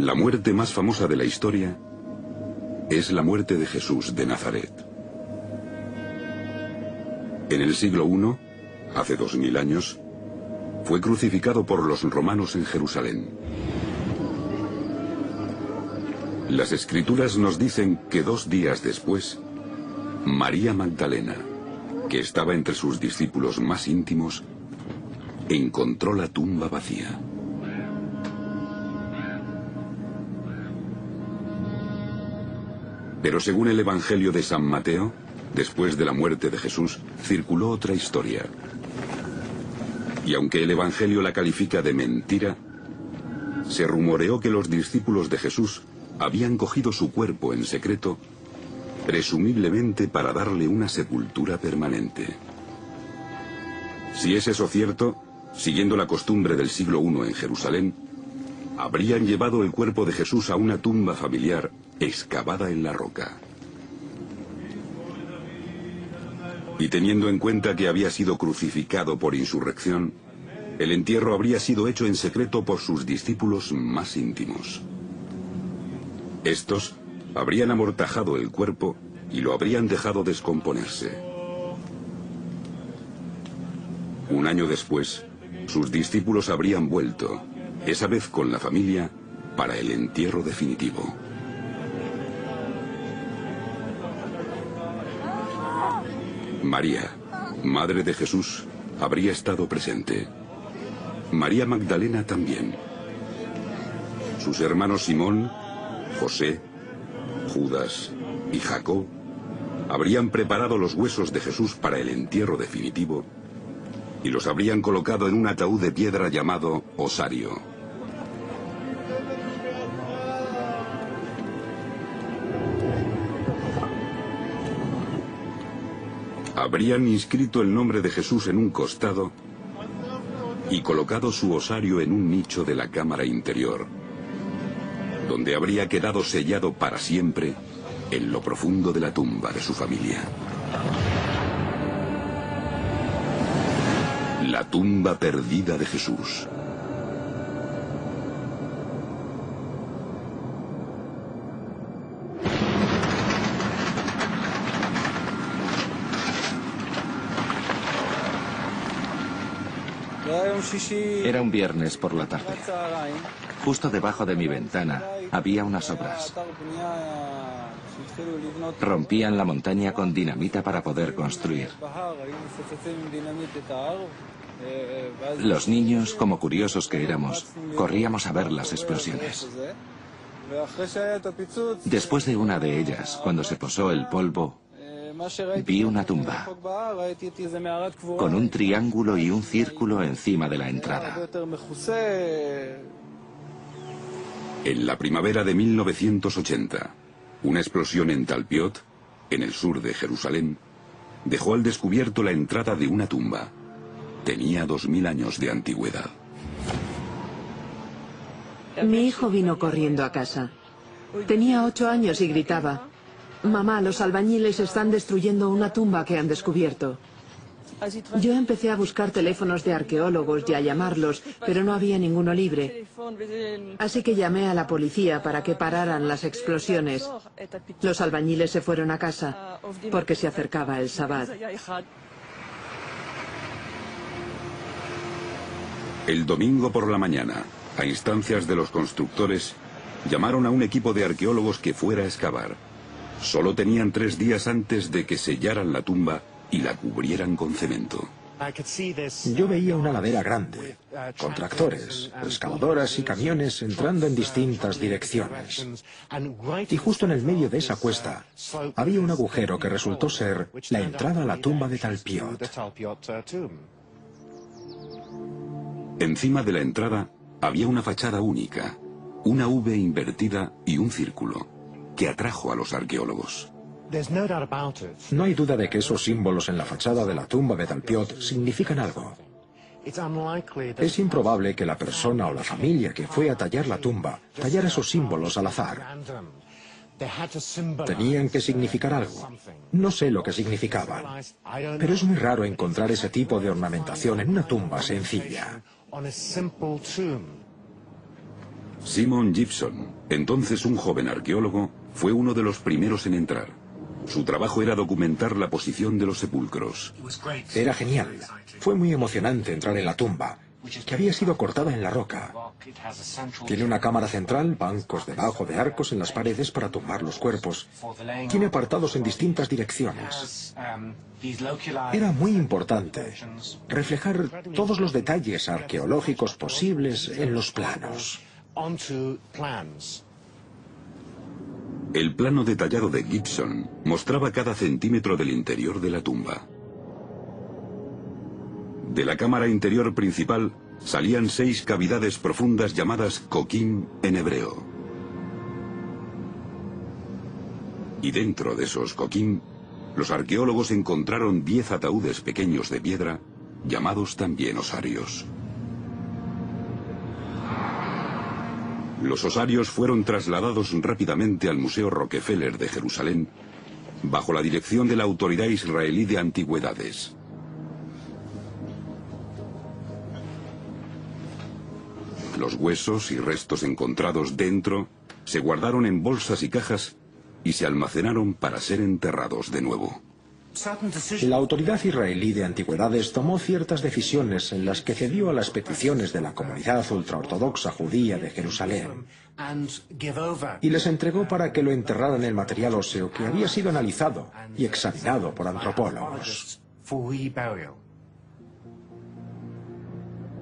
La muerte más famosa de la historia es la muerte de Jesús de Nazaret. En el siglo I, hace 2000 años, fue crucificado por los romanos en Jerusalén. Las Escrituras nos dicen que 2 días después, María Magdalena, que estaba entre sus discípulos más íntimos, encontró la tumba vacía. Pero según el Evangelio de San Mateo, después de la muerte de Jesús, circuló otra historia. Y aunque el Evangelio la califica de mentira, se rumoreó que los discípulos de Jesús habían cogido su cuerpo en secreto, presumiblemente para darle una sepultura permanente. Si es eso cierto, siguiendo la costumbre del siglo I en Jerusalén, habrían llevado el cuerpo de Jesús a una tumba familiar excavada en la roca. Y teniendo en cuenta que había sido crucificado por insurrección, el entierro habría sido hecho en secreto por sus discípulos más íntimos. Estos habrían amortajado el cuerpo y lo habrían dejado descomponerse. Un año después, sus discípulos habrían vuelto, esa vez con la familia, para el entierro definitivo. María, madre de Jesús, habría estado presente. María Magdalena también. Sus hermanos Simón, José, Judas y Jacob habrían preparado los huesos de Jesús para el entierro definitivo y los habrían colocado en un ataúd de piedra llamado osario. Habrían inscrito el nombre de Jesús en un costado y colocado su osario en un nicho de la cámara interior, donde habría quedado sellado para siempre en lo profundo de la tumba de su familia. La tumba perdida de Jesús. Era un viernes por la tarde. Justo debajo de mi ventana había unas obras. Rompían la montaña con dinamita para poder construir. Los niños, como curiosos que éramos, corríamos a ver las explosiones. Después de una de ellas, cuando se posó el polvo, vi una tumba, con un triángulo y un círculo encima de la entrada. En la primavera de 1980, una explosión en Talpiot, en el sur de Jerusalén, dejó al descubierto la entrada de una tumba. Tenía 2000 años de antigüedad. Mi hijo vino corriendo a casa. Tenía 8 años y gritaba: «Mamá, los albañiles están destruyendo una tumba que han descubierto». Yo empecé a buscar teléfonos de arqueólogos y a llamarlos, pero no había ninguno libre. Así que llamé a la policía para que pararan las explosiones. Los albañiles se fueron a casa, porque se acercaba el Sabbat. El domingo por la mañana, a instancias de los constructores, llamaron a un equipo de arqueólogos que fuera a excavar. Solo tenían 3 días antes de que sellaran la tumba y la cubrieran con cemento. Yo veía una ladera grande, con tractores, excavadoras y camiones entrando en distintas direcciones. Y justo en el medio de esa cuesta había un agujero que resultó ser la entrada a la tumba de Talpiot. Encima de la entrada había una fachada única, una V invertida y un círculo, que atrajo a los arqueólogos. No hay duda de que esos símbolos en la fachada de la tumba de Talpiot significan algo. Es improbable que la persona o la familia que fue a tallar la tumba tallara esos símbolos al azar. Tenían que significar algo. No sé lo que significaban, pero es muy raro encontrar ese tipo de ornamentación en una tumba sencilla. Simon Gibson, entonces un joven arqueólogo, fue uno de los primeros en entrar. Su trabajo era documentar la posición de los sepulcros. Era genial. Fue muy emocionante entrar en la tumba, que había sido cortada en la roca. Tiene una cámara central, bancos debajo de arcos en las paredes para tumbar los cuerpos. Tiene apartados en distintas direcciones. Era muy importante reflejar todos los detalles arqueológicos posibles en los planos. El plano detallado de Gibson mostraba cada centímetro del interior de la tumba. De la cámara interior principal salían 6 cavidades profundas llamadas Kokim en hebreo. Y dentro de esos Kokim, los arqueólogos encontraron 10 ataúdes pequeños de piedra, llamados también osarios. Los osarios fueron trasladados rápidamente al Museo Rockefeller de Jerusalén, bajo la dirección de la Autoridad Israelí de Antigüedades. Los huesos y restos encontrados dentro se guardaron en bolsas y cajas y se almacenaron para ser enterrados de nuevo. La Autoridad Israelí de Antigüedades tomó ciertas decisiones en las que cedió a las peticiones de la comunidad ultraortodoxa judía de Jerusalén y les entregó para que lo enterraran en material óseo que había sido analizado y examinado por antropólogos.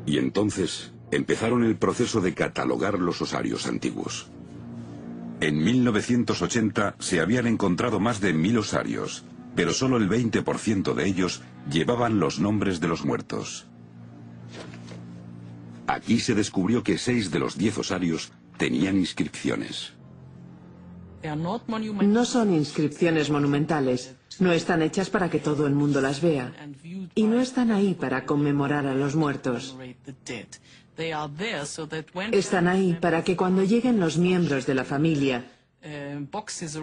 Y entonces empezaron el proceso de catalogar los osarios antiguos. En 1980 se habían encontrado más de 1000 osarios, pero solo el 20% de ellos llevaban los nombres de los muertos. Aquí se descubrió que 6 de los 10 osarios tenían inscripciones. No son inscripciones monumentales, no están hechas para que todo el mundo las vea, y no están ahí para conmemorar a los muertos. Están ahí para que cuando lleguen los miembros de la familia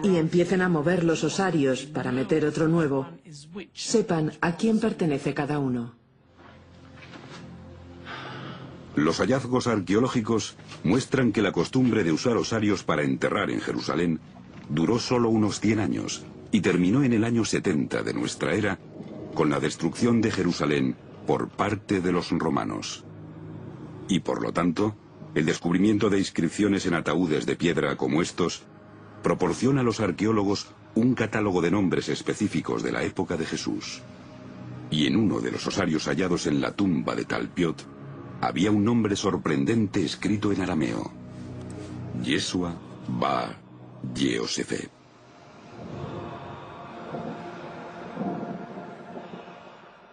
y empiecen a mover los osarios para meter otro nuevo, sepan a quién pertenece cada uno. Los hallazgos arqueológicos muestran que la costumbre de usar osarios para enterrar en Jerusalén duró solo unos 100 años y terminó en el año 70 de nuestra era con la destrucción de Jerusalén por parte de los romanos. Y por lo tanto, el descubrimiento de inscripciones en ataúdes de piedra como estos proporciona a los arqueólogos un catálogo de nombres específicos de la época de Jesús. Y en uno de los osarios hallados en la tumba de Talpiot había un nombre sorprendente escrito en arameo: Yeshua Bar Yosef.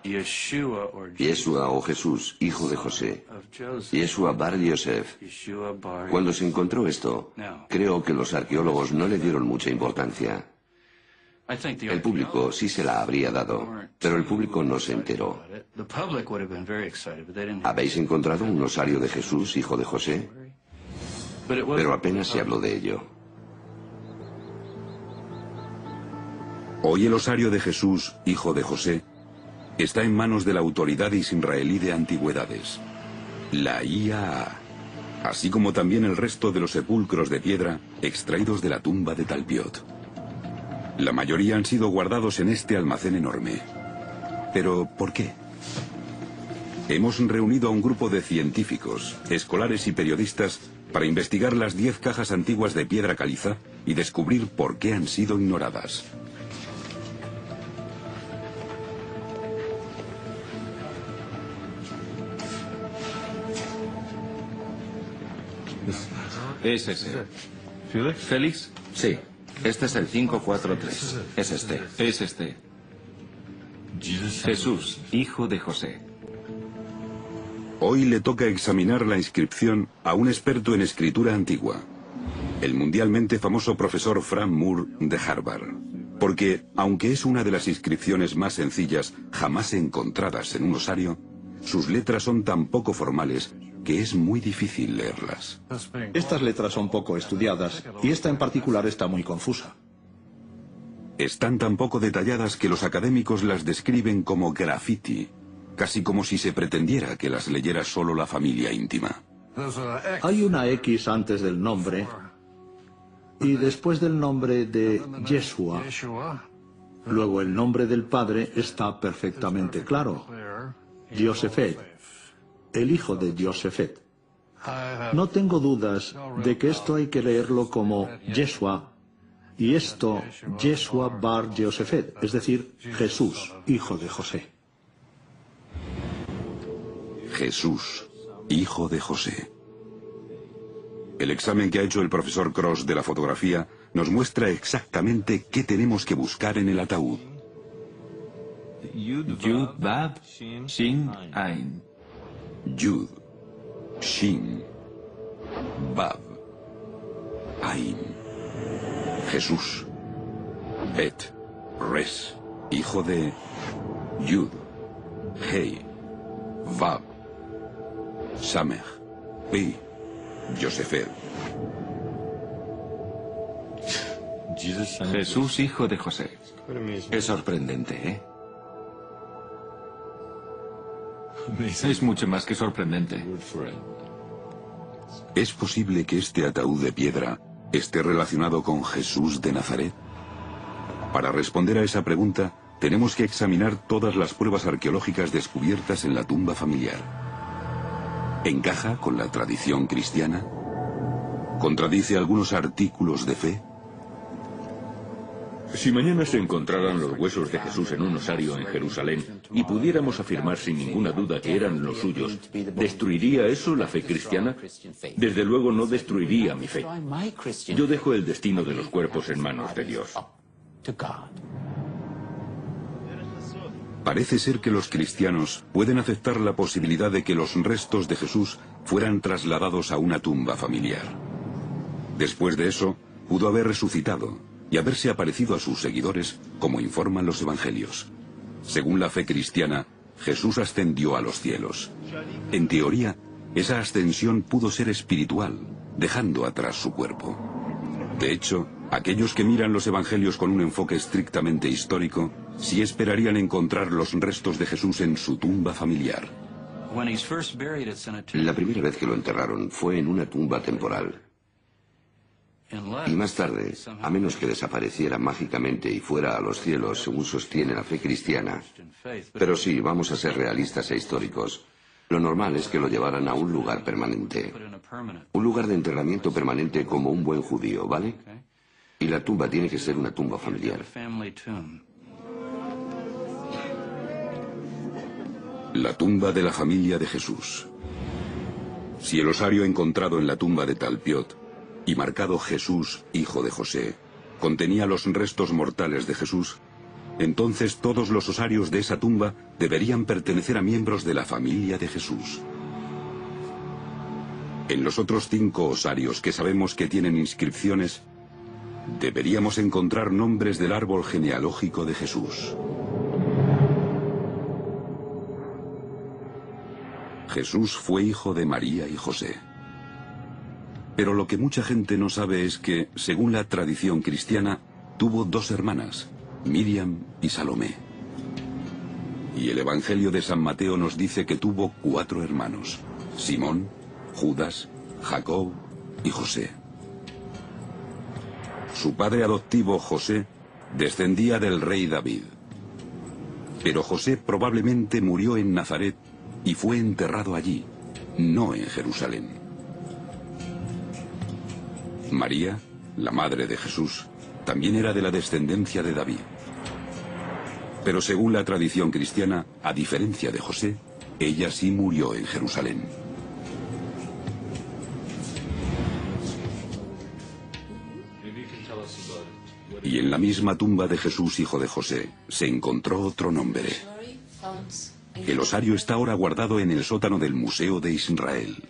Yeshua o Jesús, hijo de José. Yeshua Bar Yosef. Cuando se encontró esto, creo que los arqueólogos no le dieron mucha importancia. El público sí se la habría dado, pero el público no se enteró. ¿Habéis encontrado un osario de Jesús, hijo de José? Pero apenas se habló de ello. Hoy el osario de Jesús, hijo de José, está en manos de la Autoridad Israelí de Antigüedades, la IAA, así como también el resto de los sepulcros de piedra extraídos de la tumba de Talpiot. La mayoría han sido guardados en este almacén enorme. ¿Pero por qué? Hemos reunido a un grupo de científicos, escolares y periodistas para investigar las 10 cajas antiguas de piedra caliza y descubrir por qué han sido ignoradas. ¿Es ese? ¿Félix? Sí, este es el 543. Es este. Es este. Jesús, hijo de José. Hoy le toca examinar la inscripción a un experto en escritura antigua, el mundialmente famoso profesor Frank Moore de Harvard. Porque, aunque es una de las inscripciones más sencillas jamás encontradas en un osario, sus letras son tan poco formales que es muy difícil leerlas. Estas letras son poco estudiadas y esta en particular está muy confusa. Están tan poco detalladas que los académicos las describen como graffiti, casi como si se pretendiera que las leyera solo la familia íntima. Hay una X antes del nombre y después del nombre de Yeshua. Luego el nombre del padre está perfectamente claro. Yosefet, el hijo de Yosefet. No tengo dudas de que esto hay que leerlo como Yeshua y esto Yeshua bar Yosefet, es decir, Jesús, hijo de José. Jesús, hijo de José. El examen que ha hecho el profesor Cross de la fotografía nos muestra exactamente qué tenemos que buscar en el ataúd. Yud, Bab, Shin, Ain. Yud, Shin, Bab, Ain. Jesús. Bet, Res, hijo de Yud, Hei, Vab, Samech, Pi, Yosefet. Jesús, hijo de José. Es sorprendente, ¿eh? Es mucho más que sorprendente. ¿Es posible que este ataúd de piedra esté relacionado con Jesús de Nazaret? Para responder a esa pregunta, tenemos que examinar todas las pruebas arqueológicas descubiertas en la tumba familiar. ¿Encaja con la tradición cristiana? ¿Contradice algunos artículos de fe? Si mañana se encontraran los huesos de Jesús en un osario en Jerusalén y pudiéramos afirmar sin ninguna duda que eran los suyos, ¿destruiría eso la fe cristiana? Desde luego no destruiría mi fe. Yo dejo el destino de los cuerpos en manos de Dios. Parece ser que los cristianos pueden aceptar la posibilidad de que los restos de Jesús fueran trasladados a una tumba familiar. Después de eso, pudo haber resucitado y haberse aparecido a sus seguidores, como informan los evangelios. Según la fe cristiana, Jesús ascendió a los cielos. En teoría, esa ascensión pudo ser espiritual, dejando atrás su cuerpo. De hecho, aquellos que miran los evangelios con un enfoque estrictamente histórico, sí esperarían encontrar los restos de Jesús en su tumba familiar. La primera vez que lo enterraron fue en una tumba temporal. Y más tarde, a menos que desapareciera mágicamente y fuera a los cielos, según sostiene la fe cristiana. Pero sí, vamos a ser realistas e históricos. Lo normal es que lo llevaran a un lugar permanente. Un lugar de enterramiento permanente como un buen judío, ¿vale? Y la tumba tiene que ser una tumba familiar. La tumba de la familia de Jesús. Si el osario encontrado en la tumba de Talpiot y marcado Jesús, hijo de José, contenía los restos mortales de Jesús, entonces todos los osarios de esa tumba deberían pertenecer a miembros de la familia de Jesús. En los otros 5 osarios que sabemos que tienen inscripciones, deberíamos encontrar nombres del árbol genealógico de Jesús. Jesús fue hijo de María y José. Pero lo que mucha gente no sabe es que, según la tradición cristiana, tuvo 2 hermanas, Miriam y Salomé. Y el Evangelio de San Mateo nos dice que tuvo 4 hermanos, Simón, Judas, Jacob y José. Su padre adoptivo, José, descendía del rey David. Pero José probablemente murió en Nazaret y fue enterrado allí, no en Jerusalén. María, la madre de Jesús, también era de la descendencia de David. Pero según la tradición cristiana, a diferencia de José, ella sí murió en Jerusalén. Y en la misma tumba de Jesús, hijo de José, se encontró otro nombre. El osario está ahora guardado en el sótano del Museo de Israel.